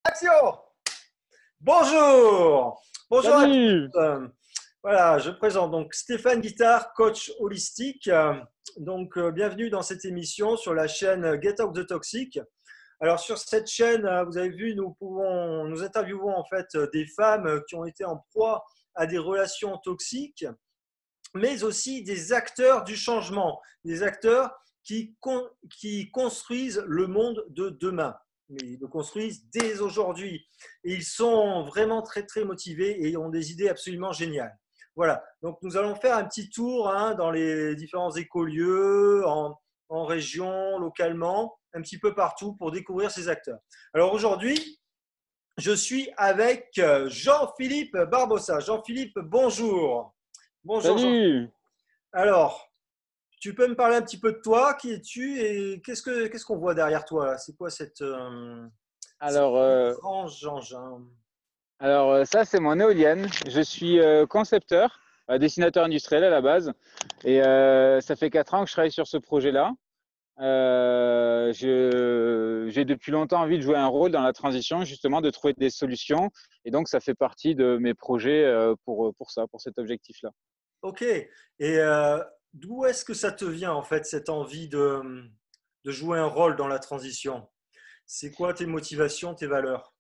Action! Bonjour! Bonjour à Salut! tous. Voilà, je présente donc Stéphane Guittard, coach holistique. Bienvenue dans cette émission sur la chaîne Get Out the Toxic. Alors, sur cette chaîne, vous avez vu, nous interviewons en fait des femmes qui ont été en proie à des relations toxiques, mais aussi des acteurs du changement, des acteurs qui construisent le monde de demain. Mais ils le construisent dès aujourd'hui. Et ils sont vraiment très, très motivés et ont des idées absolument géniales. Voilà, donc nous allons faire un petit tour dans les différents écolieux, en région, localement, un petit peu partout pour découvrir ces acteurs. Alors aujourd'hui, je suis avec Jean-Philippe Barbossa. Jean-Philippe, bonjour. Bonjour Jean. Salut! Alors, tu peux me parler un petit peu de toi, qui es-tu et qu'est-ce qu'on voit derrière toi là? C'est quoi cet Alors, étrange engin? ça, c'est mon éolienne. Je suis concepteur, dessinateur industriel à la base. Et ça fait 4 ans que je travaille sur ce projet-là. J'ai depuis longtemps envie de jouer un rôle dans la transition, justement, de trouver des solutions. Et donc, ça fait partie de mes projets pour ça, pour cet objectif-là. Ok. Et d'où est-ce que ça te vient en fait cette envie de jouer un rôle dans la transition? C'est quoi tes motivations, tes valeurs?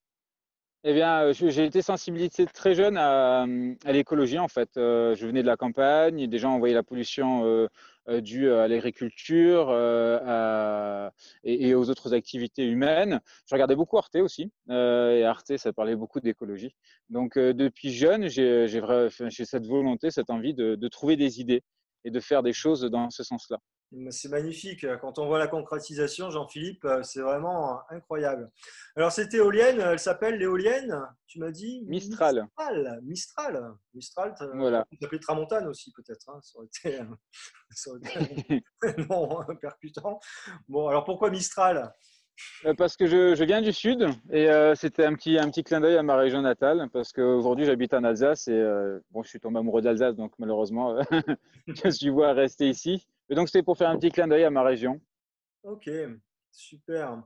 Eh bien, j'ai été sensibilisé très jeune à l'écologie, en fait. Je venais de la campagne, et des gens envoyaient la pollution due à l'agriculture et aux autres activités humaines. Je regardais beaucoup Arte aussi, et Arte, ça parlait beaucoup d'écologie. Donc, depuis jeune, j'ai cette volonté, cette envie de trouver des idées et de faire des choses dans ce sens-là. C'est magnifique. Quand on voit la concrétisation, Jean-Philippe, c'est vraiment incroyable. Alors, cette éolienne, elle s'appelle l'éolienne, tu m'as dit Mistral, Mistral. Mistral. Mistral, voilà. tu s'appelait Tramontane aussi, peut-être. Ça aurait été, ça aurait été un nom percutant. Bon, alors pourquoi Mistral? Parce que je viens du sud et c'était un petit clin d'œil à ma région natale parce qu'aujourd'hui j'habite en Alsace et bon, je suis tombé amoureux d'Alsace donc malheureusement je suis voué à rester ici. Et donc c'était pour faire un petit clin d'œil à ma région. Ok, super.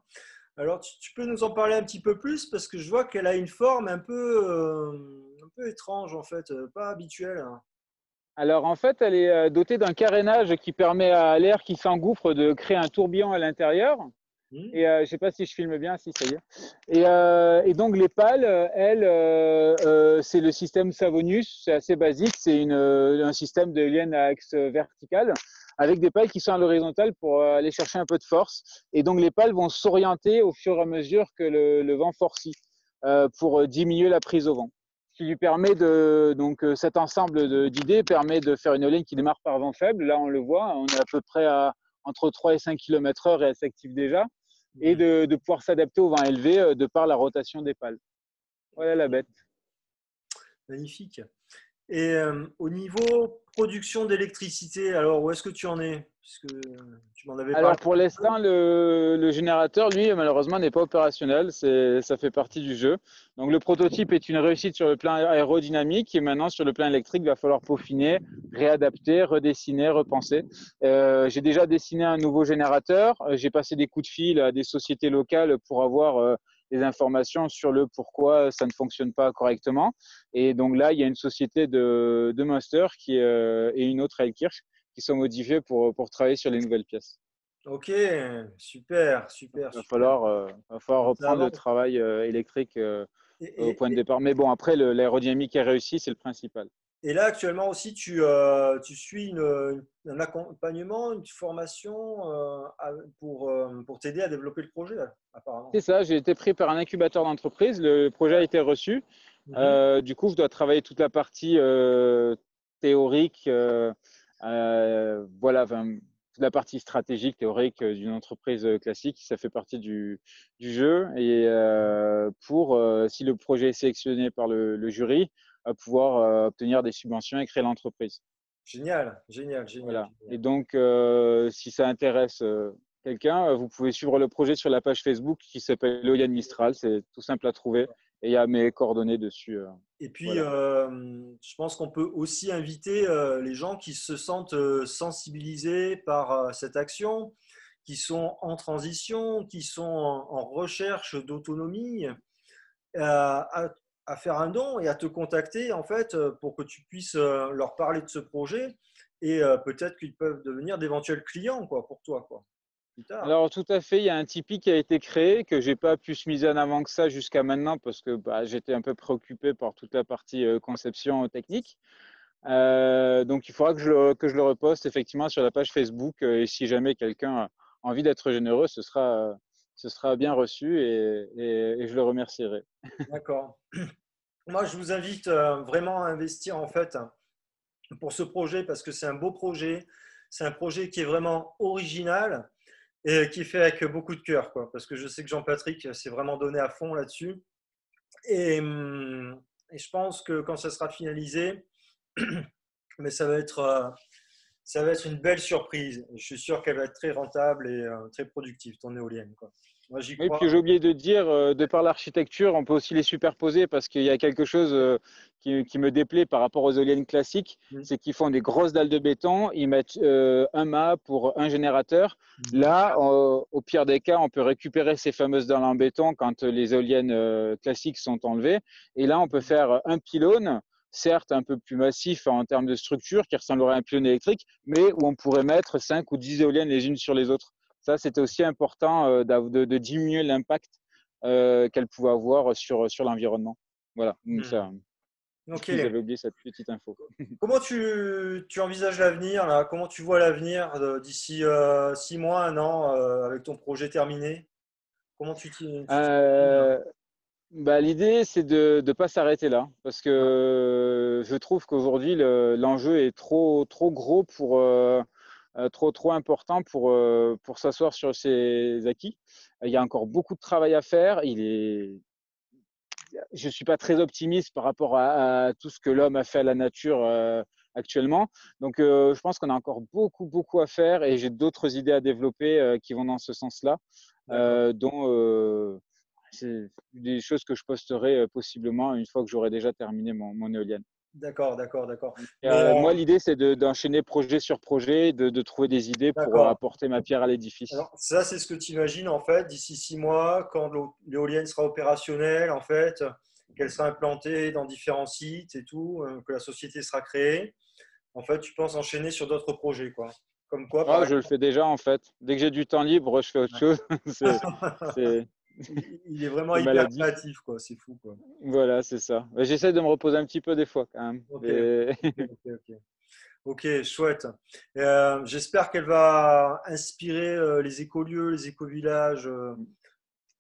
Alors, tu peux nous en parler un petit peu plus parce que je vois qu'elle a une forme un peu étrange, en fait, pas habituelle. Alors en fait elle est dotée d'un carénage qui permet à l'air qui s'engouffre de créer un tourbillon à l'intérieur. Hmm. Et je ne sais pas si je filme bien, si ça y est. Et donc les pales, elles, c'est le système Savonius, c'est assez basique, c'est un système de liane à axe vertical avec des pales qui sont à l'horizontale pour aller chercher un peu de force. Et donc les pales vont s'orienter au fur et à mesure que le vent forcit pour diminuer la prise au vent. Ce qui lui permet donc cet ensemble d'idées permet de faire une éolienne qui démarre par vent faible. Là on le voit, on est à peu près à entre 3 et 5 km/h et elle s'active déjà et Hmm. de pouvoir s'adapter au vent élevé de par la rotation des pales. Voilà la bête. Magnifique. Et au niveau production d'électricité, alors où est-ce que tu en es? Puisque tu m'en avais parlé Alors pour un peu. l'instant, le générateur, lui, malheureusement, n'est pas opérationnel. Ça fait partie du jeu. Donc le prototype est une réussite sur le plan aérodynamique et maintenant sur le plan électrique, il va falloir peaufiner, réadapter, redessiner, repenser. J'ai déjà dessiné un nouveau générateur. J'ai passé des coups de fil à des sociétés locales pour avoir des informations sur le pourquoi ça ne fonctionne pas correctement. Et donc là, il y a une société de Munster et une autre, Elkirch, qui sont modifiés pour travailler sur les nouvelles pièces. Ok, super, Donc, super, il va super. falloir, Ça reprendre le avance. travail électrique Et, au et- point de et- départ. Mais bon, après, l'aérodynamique est réussie, c'est le principal. et là, actuellement aussi, tu suis un accompagnement, une formation pour t'aider à développer le projet, apparemment. C'est ça, j'ai été pris par un incubateur d'entreprise, le projet a été reçu. Mhm. Du coup, je dois travailler toute la partie théorique, voilà, enfin, toute la partie stratégique, théorique d'une entreprise classique, ça fait partie du jeu. Et si le projet est sélectionné par le jury, à pouvoir obtenir des subventions et créer l'entreprise. Génial, génial, génial, Voilà. Et génial. donc, si ça intéresse quelqu'un, vous pouvez suivre le projet sur la page Facebook qui s'appelle Loyan Mistral. C'est tout simple à trouver et il y a mes coordonnées dessus. Et puis, Voilà. je pense qu'on peut aussi inviter les gens qui se sentent sensibilisés par cette action, qui sont en transition, qui sont en recherche d'autonomie. à faire un don et à te contacter en fait pour que tu puisses leur parler de ce projet et peut-être qu'ils peuvent devenir d'éventuels clients quoi, pour toi quoi, plus tard. Alors tout à fait, il y a un Tipeee qui a été créé que j'ai pas pu se miser en avant que ça jusqu'à maintenant parce que j'étais un peu préoccupé par toute la partie conception technique. Donc il faudra que je le reposte effectivement sur la page Facebook et si jamais quelqu'un a envie d'être généreux, ce sera bien reçu et je le remercierai. D'accord. Moi, je vous invite vraiment à investir en fait pour ce projet parce que c'est un beau projet. C'est un projet qui est vraiment original et qui est fait avec beaucoup de cœur, quoi. Parce que je sais que Jean-Patrick s'est vraiment donné à fond là-dessus. Et je pense que quand ça sera finalisé, mais ça va être une belle surprise. Je suis sûr qu'elle va être très rentable et très productive, ton éolienne, quoi. Moi, j'y Oui, puis crois. j'ai oublié de dire, de par l'architecture, on peut aussi les superposer parce qu'il y a quelque chose qui me déplaît par rapport aux éoliennes classiques, Mhm. c'est qu'ils font des grosses dalles de béton, ils mettent un mât pour un générateur. Mhm. Là, au pire des cas, on peut récupérer ces fameuses dalles en béton quand les éoliennes classiques sont enlevées. Et là, on peut faire un pylône, certes un peu plus massif en termes de structure, qui ressemblerait à un pylône électrique, mais où on pourrait mettre 5 ou 10 éoliennes les unes sur les autres. Ça, c'était aussi important de diminuer l'impact qu'elle pouvait avoir sur l'environnement. Voilà, donc Mhm. ça, Ok. j'avais oublié cette petite info. Comment tu envisages l'avenir là? Comment tu vois l'avenir d'ici 6 mois, un an, avec ton projet terminé? Comment tu t'imagines là? Euh, L'idée, c'est de ne pas s'arrêter là, parce Ouais, que je trouve qu'aujourd'hui, l'enjeu est trop gros trop important pour s'asseoir sur ses acquis. Il y a encore beaucoup de travail à faire. Je suis pas très optimiste par rapport à tout ce que l'homme a fait à la nature actuellement. Donc, je pense qu'on a encore beaucoup à faire et j'ai d'autres idées à développer qui vont dans ce sens-là, d'accord. dont c'est des choses que je posterai possiblement une fois que j'aurai déjà terminé mon éolienne. D'accord, d'accord, d'accord. Et, Mais moi, l'idée, c'est d'enchaîner projet sur projet, de trouver des idées pour d'accord. apporter ma pierre à l'édifice. Alors, ça, c'est ce que tu imagines en fait d'ici 6 mois, quand l'éolienne sera opérationnelle, en fait, qu'elle sera implantée dans différents sites et tout, que la société sera créée. En fait, tu penses enchaîner sur d'autres projets, quoi. Comme quoi, par Ah, je le fais déjà en fait. Dès que j'ai du temps libre, je fais autre chose. c'est, exemple. c'est, Il est vraiment c'est hyper maladif. créatif, quoi. C'est fou, quoi. Voilà, c'est ça. J'essaie de me reposer un petit peu des fois quand même. Ok, ok, ok, ok. Ok, chouette. J'espère qu'elle va inspirer les écolieux, les écovillages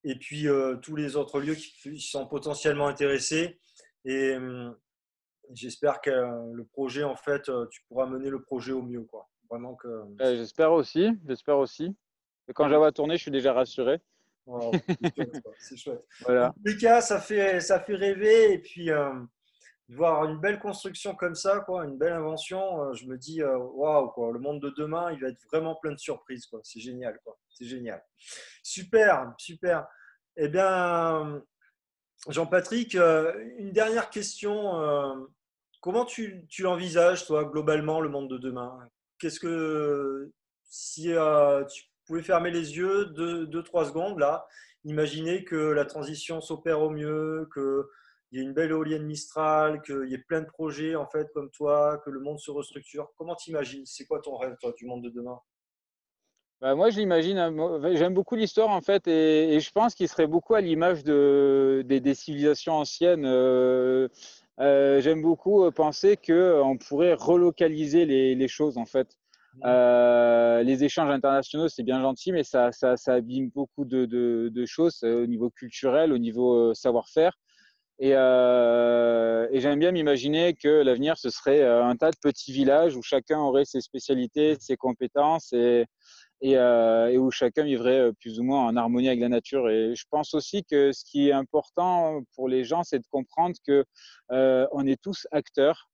et puis tous les autres lieux qui sont potentiellement intéressés. Et j'espère que le projet, en fait, tu pourras mener le projet au mieux, quoi. Vraiment que. J'espère aussi, j'espère aussi. Et quand j'avais tourné, je suis déjà rassuré. Wow, c'est chouette, quoi. C'est chouette. En Voilà. tous les cas, ça fait rêver. Et puis, de voir une belle construction comme ça, quoi, une belle invention, je me dis, waouh, quoi, le monde de demain, il va être vraiment plein de surprises, quoi. C'est génial, quoi. C'est génial. Super, super. Eh bien, Jean-Patrick, une dernière question. Comment tu l'envisages, toi, globalement, le monde de demain? Qu'est-ce que, si tu pouvais fermer les yeux 2, 3 secondes, là, imaginer que la transition s'opère au mieux, qu'il y ait une belle éolienne Mistral, qu'il y ait plein de projets, en fait, comme toi, que le monde se restructure. Comment t'imagines? C'est quoi ton rêve, toi, du monde de demain? Moi, je l'imagine. J'aime beaucoup l'histoire en fait, et je pense qu'il serait beaucoup à l'image des civilisations anciennes. J'aime beaucoup penser que on pourrait relocaliser les choses en fait. Les échanges internationaux, c'est bien gentil, mais ça abîme beaucoup de choses au niveau culturel, au niveau savoir-faire. Et j'aime bien m'imaginer que l'avenir, ce serait un tas de petits villages où chacun aurait ses spécialités, ses compétences et où chacun vivrait plus ou moins en harmonie avec la nature. Et je pense aussi que ce qui est important pour les gens, c'est de comprendre que on est tous acteurs,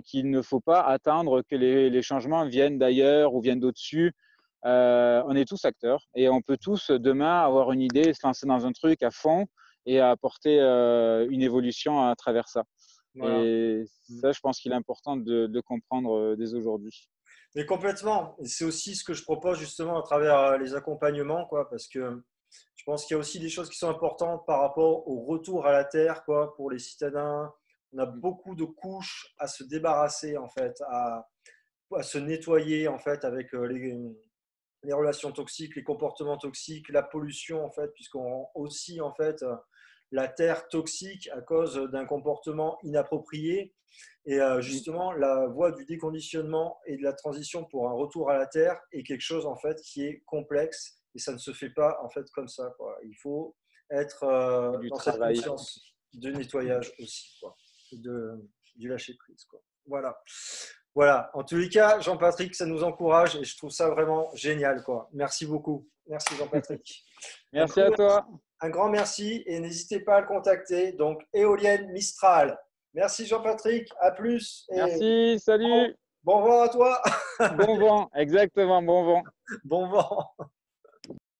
qu'il ne faut pas attendre que les changements viennent d'ailleurs ou viennent d'au-dessus. On est tous acteurs et on peut tous demain avoir une idée, se lancer dans un truc à fond et à apporter une évolution à travers ça. Voilà. Et ça, je pense qu'il est important de comprendre dès aujourd'hui. Mais complètement. Et c'est aussi ce que je propose justement à travers les accompagnements, quoi, parce que je pense qu'il y a aussi des choses qui sont importantes par rapport au retour à la terre, quoi, pour les citadins. On a beaucoup de couches à se débarrasser, en fait, à se nettoyer, en fait, avec les relations toxiques, les comportements toxiques, la pollution, en fait, puisqu'on rend aussi, en fait, la terre toxique à cause d'un comportement inapproprié. Et justement, la voie du déconditionnement et de la transition pour un retour à la terre est quelque chose, en fait, qui est complexe et ça ne se fait pas, en fait, comme ça, quoi. Il faut être Du dans cette travail. conscience de nettoyage aussi, quoi, et du lâcher prise, quoi. Voilà. Voilà. En tous les cas, Jean-Patrick, ça nous encourage et je trouve ça vraiment génial, quoi. Merci beaucoup. Merci, Jean-Patrick. Un Merci grand à merci, toi. un grand merci et n'hésitez pas à le contacter. Donc, Éolienne Mistral. Merci, Jean-Patrick. À plus et Merci, bon, salut. bon vent à toi. Bon vent, exactement, bon vent. Bon vent.